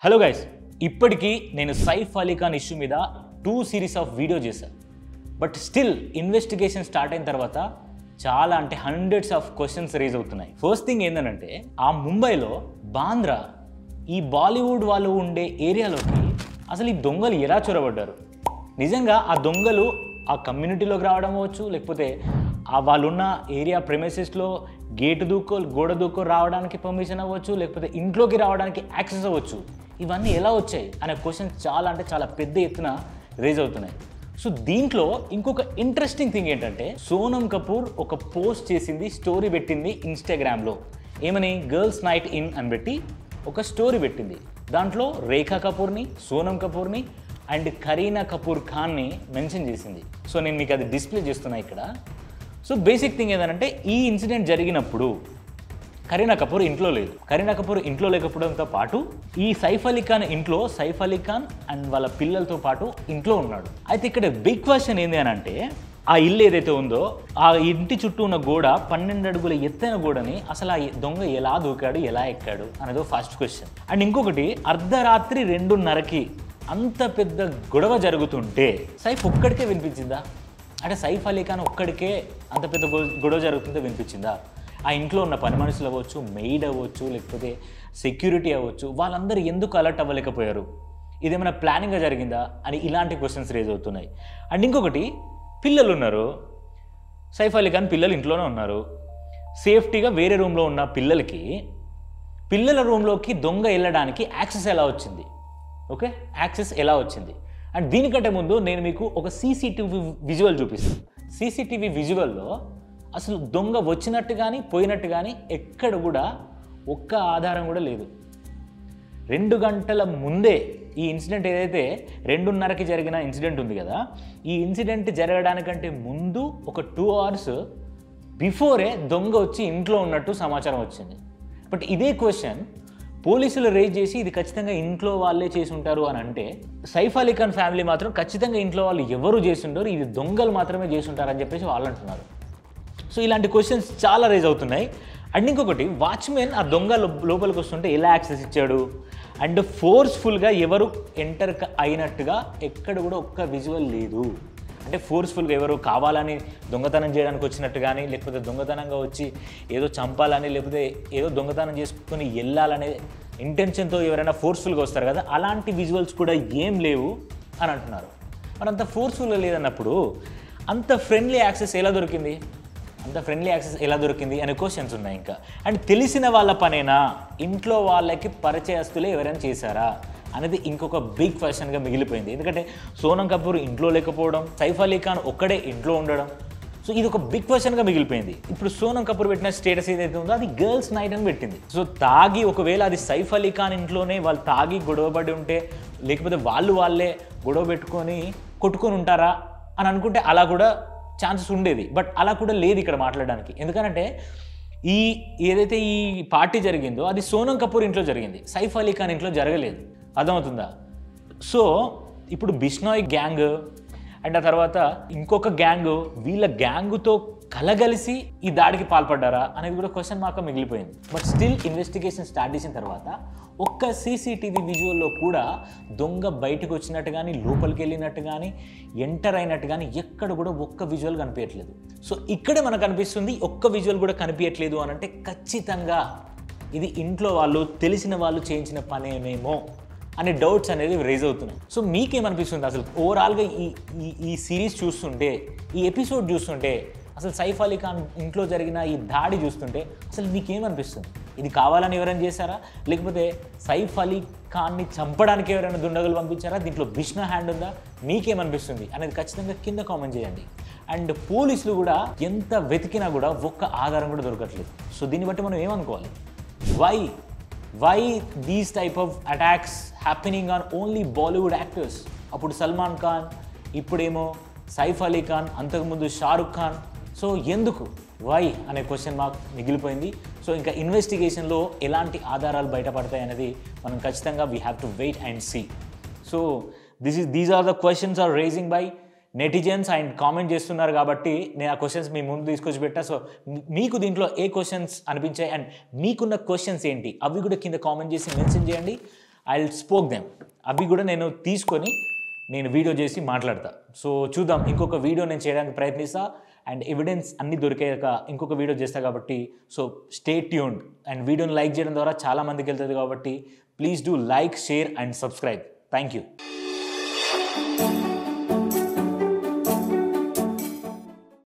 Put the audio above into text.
Hello guys, ఇప్పటికీ నేను Saif Ali Khan issue మీద 2 సిరీస్ ఆఫ్ వీడియో చేశాను. బట్ స్టిల్ ఇన్వెస్టిగేషన్ స్టార్ట్ అయిన తర్వాత చాలా అంటే హండ్రెడ్స్ ఆఫ్ క్వశ్చన్స్ రేజ్ అవుతున్నాయి. ఫస్ట్ థింగ్ ఏంటంటే ఆ ముంబైలో బాంద్రా ఈ బాలీవుడ్ వాళ్ళు ఉండే ఏరియాలోకి అసలు ఈ దొంగలు ఎలా చొరబడ్డారు? నిజంగా ఆ దొంగలు ఆ కమ్యూనిటీలోకి రావడం అవ్వచ్చు, లేకపోతే ఆ వాళ్ళున్న ఏరియా ప్రెమిసెస్లో గేటు దూకో గోడ దూకో రావడానికి పర్మిషన్ అవ్వచ్చు, లేకపోతే ఇంట్లోకి రావడానికి యాక్సెస్ అవ్వచ్చు. ఇవన్నీ ఎలా వచ్చాయి అనే క్వశ్చన్స్ చాలా అంటే చాలా పెద్ద ఎత్తున రేజ్ అవుతున్నాయి. సో దీంట్లో ఇంకొక ఇంట్రెస్టింగ్ థింగ్ ఏంటంటే సోనమ్ కపూర్ ఒక పోస్ట్ చేసింది, స్టోరీ పెట్టింది ఇన్స్టాగ్రామ్లో. ఏమని? గర్ల్స్ నైట్ ఇన్ అని పెట్టి ఒక స్టోరీ పెట్టింది. దాంట్లో రేఖా కపూర్ని, సోనమ్ కపూర్ని అండ్ కరీనా కపూర్ ఖాన్ని మెన్షన్ చేసింది. సో నేను మీకు అది డిస్ప్లే చేస్తున్నా ఇక్కడ. సో బేసిక్ థింగ్ ఏంటంటే ఈ ఇన్సిడెంట్ జరిగినప్పుడు కరీనా కపూర్ ఇంట్లో లేదు. కరీనా కపూర్ ఇంట్లో లేకపోవడంతో పాటు ఈ సైఫ్ అలీ ఖాన్ ఇంట్లో సైఫ్ అలీ ఖాన్ అండ్ వాళ్ళ పిల్లలతో పాటు ఇంట్లో ఉన్నాడు. అయితే ఇక్కడ బిగ్ క్వశ్చన్ ఏంది అని అంటే ఆ ఇల్లు ఏదైతే ఉందో ఆ ఇంటి చుట్టూ ఉన్న గోడ 12 అడుగుల ఎత్తైన గోడని అసలు ఆ దొంగ ఎలా దూకాడు, ఎలా ఎక్కాడు అనేది ఫస్ట్ క్వశ్చన్. అండ్ ఇంకొకటి, అర్ధరాత్రి 2:30కి అంత పెద్ద గొడవ జరుగుతుంటే సైఫ్ ఒక్కడికే వినిపించిందా? అంటే సైఫ్ అలీ ఖాన్ ఒక్కడికే అంత పెద్ద గొడవ జరుగుతుంటే వినిపించిందా? ఆ ఇంట్లో ఉన్న పని మనుషులు అవ్వచ్చు, మెయిడ్ అవ్వచ్చు, లేకపోతే సెక్యూరిటీ అవ్వచ్చు, వాళ్ళందరూ ఎందుకు అలర్ట్ అవ్వలేకపోయారు? ఇదేమైనా ప్లానింగ్గా జరిగిందా అని ఇలాంటి క్వశ్చన్స్ రేజ్ అవుతున్నాయి. అండ్ ఇంకొకటి, పిల్లలు ఉన్నారు, సైఫ్ అలీ ఖాన్ పిల్లలు ఇంట్లోనే ఉన్నారు. సేఫ్టీగా వేరే రూమ్లో ఉన్న పిల్లల రూమ్లోకి దొంగ వెళ్ళడానికి యాక్సెస్ ఎలా వచ్చింది? ఓకే, యాక్సెస్ ఎలా వచ్చింది? అండ్ దీనికంటే ముందు నేను మీకు ఒక సీసీటీవీ విజువల్ చూపిస్తాను. సీసీటీవీ విజువల్లో అసలు దొంగ వచ్చినట్టు కానీ పోయినట్టు కానీ ఎక్కడ కూడా ఒక్క ఆధారం కూడా లేదు. 2 గంటల ముందే ఈ ఇన్సిడెంట్ ఏదైతే 2:30కి జరిగిన ఇన్సిడెంట్ ఉంది కదా, ఈ ఇన్సిడెంట్ జరగడానికంటే ముందు ఒక 2 అవర్స్ బిఫోరే దొంగ వచ్చి ఇంట్లో ఉన్నట్టు సమాచారం వచ్చింది. బట్ ఇదే క్వశ్చన్ పోలీసులు రేజ్ చేసి ఇది ఖచ్చితంగా ఇంట్లో వాళ్ళే చేసి ఉంటారు అని అంటే సైఫ్ అలీ ఖాన్ ఫ్యామిలీ మాత్రం ఖచ్చితంగా ఇంట్లో వాళ్ళు ఎవరు చేసి ఉంటారు, ఇది దొంగలు మాత్రమే చేసి ఉంటారని చెప్పేసి వాళ్ళు అంటున్నారు. సో ఇలాంటి క్వశ్చన్స్ చాలా రేజ్ అవుతున్నాయి. అండ్ ఇంకొకటి, వాచ్మెన్ ఆ దొంగ లోపలికి వస్తుంటే ఎలా యాక్సెస్ ఇచ్చాడు? అండ్ ఫోర్స్ఫుల్గా ఎవరు ఎంటర్ అయినట్టుగా ఎక్కడ కూడా ఒక్క విజువల్ లేదు. అంటే ఫోర్స్ఫుల్గా ఎవరు కావాలని దొంగతనం చేయడానికి వచ్చినట్టు కానీ, లేకపోతే దొంగతనంగా వచ్చి ఏదో చంపాలని, లేకపోతే ఏదో దొంగతనం చేసుకొని వెళ్ళాలనే ఇంటెన్షన్తో ఎవరైనా ఫోర్స్ఫుల్గా వస్తారు కదా, అలాంటి విజువల్స్ కూడా ఏం లేవు అని అంటున్నారు. మరి అంత ఫోర్స్ఫుల్గా లేదన్నప్పుడు అంత ఫ్రెండ్లీ యాక్సెస్ ఎలా దొరికింది? అనే క్వశ్చన్స్ ఉన్నాయి ఇంకా. అండ్ తెలిసిన వాళ్ళ పనేనా, ఇంట్లో వాళ్ళకి పరిచయస్తులే ఎవరైనా చేశారా అనేది ఇంకొక బిగ్ క్వశ్చన్గా మిగిలిపోయింది. ఎందుకంటే సోనమ్ కపూర్ ఇంట్లో లేకపోవడం, సైఫ్ అలీ ఖాన్ ఒక్కడే ఇంట్లో ఉండడం, సో ఇది ఒక బిగ్ క్వశ్చన్గా మిగిలిపోయింది. ఇప్పుడు సోనమ్ కపూర్ పెట్టిన స్టేటస్ ఏదైతే ఉందో అది గర్ల్స్ నైట్ అని పెట్టింది. సో తాగి ఒకవేళ అది సైఫ్ అలీ ఖాన్ ఇంట్లోనే వాళ్ళు తాగి గొడవపడి ఉంటే, లేకపోతే వాళ్ళే గొడవ పెట్టుకొని కొట్టుకొని ఉంటారా అని అనుకుంటే అలా కూడా ఛాన్సెస్ ఉండేది. బట్ అలా కూడా లేదు ఇక్కడ మాట్లాడడానికి. ఎందుకంటే ఏదైతే ఈ పార్టీ జరిగిందో అది సోనమ్ కపూర్ ఇంట్లో జరిగింది, సైఫ్ అలీ ఖాన్ ఇంట్లో జరగలేదు. అర్థమవుతుందా? సో ఇప్పుడు బిష్నాయ్ గ్యాంగ్ అండ్ ఆ తర్వాత ఇంకొక గ్యాంగ్, వీళ్ళ గ్యాంగుతో కలగలిసి ఈ దాడికి పాల్పడ్డారా అనేది కూడా క్వశ్చన్ మార్క్ మిగిలిపోయింది. బట్ స్టిల్ ఇన్వెస్టిగేషన్ స్టార్ట్ చేసిన తర్వాత ఒక్క సీసీటీవీ విజువల్లో కూడా దొంగ బయటకు వచ్చినట్టు కానీ, లోపలికి వెళ్ళినట్టు కానీ, ఎంటర్ అయినట్టు కానీ ఎక్కడ కూడా ఒక్క విజువల్ కనిపించట్లేదు. సో ఇక్కడే మనకు అనిపిస్తుంది ఒక్క విజువల్ కూడా కనిపించట్లేదు అని అంటే ఖచ్చితంగా ఇది ఇంట్లో వాళ్ళు, తెలిసిన వాళ్ళు చేయించిన పనేమేమో అనే డౌట్స్ అనేది రేజ్ అవుతున్నాయి. సో మీకేమనిపిస్తుంది అసలు ఓవరాల్గా ఈ సిరీస్ చూస్తుంటే, ఈ ఎపిసోడ్ చూస్తుంటే, అసలు సైఫ్ అలీ ఖాన్ ఇంట్లో జరిగిన ఈ దాడి చూస్తుంటే అసలు మీకేమనిపిస్తుంది? ఇది కావాలని ఎవరైనా చేశారా, లేకపోతే సైఫ్ అలీ ఖాన్ని చంపడానికి ఎవరైనా దుండగులు పంపించారా? దీంట్లో బిష్నా హ్యాండ్ ఉందా? మీకేమనిపిస్తుంది అనేది ఖచ్చితంగా కింద కామెంట్ చేయండి. అండ్ పోలీసులు కూడా ఎంత వెతికినా కూడా ఒక్క ఆధారం కూడా దొరకట్లేదు. సో దీన్ని బట్టి మనం ఏమనుకోవాలి? Why these type of attacks happening on only Bollywood actors? అప్పుడు సల్మాన్ ఖాన్, ఇప్పుడేమో సైఫ్ అలీ ఖాన్, అంతకుముందు షారుఖ్ ఖాన్. సో ఎందుకు? వై అనే క్వశ్చన్ మార్క్ మిగిలిపోయింది. సో ఇంకా ఇన్వెస్టిగేషన్లో ఎలాంటి ఆధారాలు బయటపడతాయి అనేది మనం ఖచ్చితంగా we have to wait and see. So these are the questions are raising by netizens and comment చేస్తున్నారు కాబట్టి నేను ఆ క్వశ్చన్స్ మీ ముందు తీసుకొచ్చి పెట్టా. సో మీకు దీంట్లో ఏ క్వశ్చన్స్ అనిపించాయి అండ్ మీకున్న క్వశ్చన్స్ ఏంటి అవి కూడా కింద కామెంట్ చేసి మెన్షన్ చేయండి. I will spoke them. అవి కూడా నేను తీసుకొని నేను వీడియో చేసి మాట్లాడతా. సో చూద్దాం, ఇంకొక వీడియో నేను చేయడానికి ప్రయత్నిస్తా అండ్ ఎవిడెన్స్ అన్నీ దొరికాక ఇంకొక వీడియో చేస్తా కాబట్టి సో స్టే ట్యూన్డ్. అండ్ వీడియోని లైక్ చేయడం ద్వారా చాలామందికి వెళ్తుంది కాబట్టి please do like, share and subscribe. Thank you.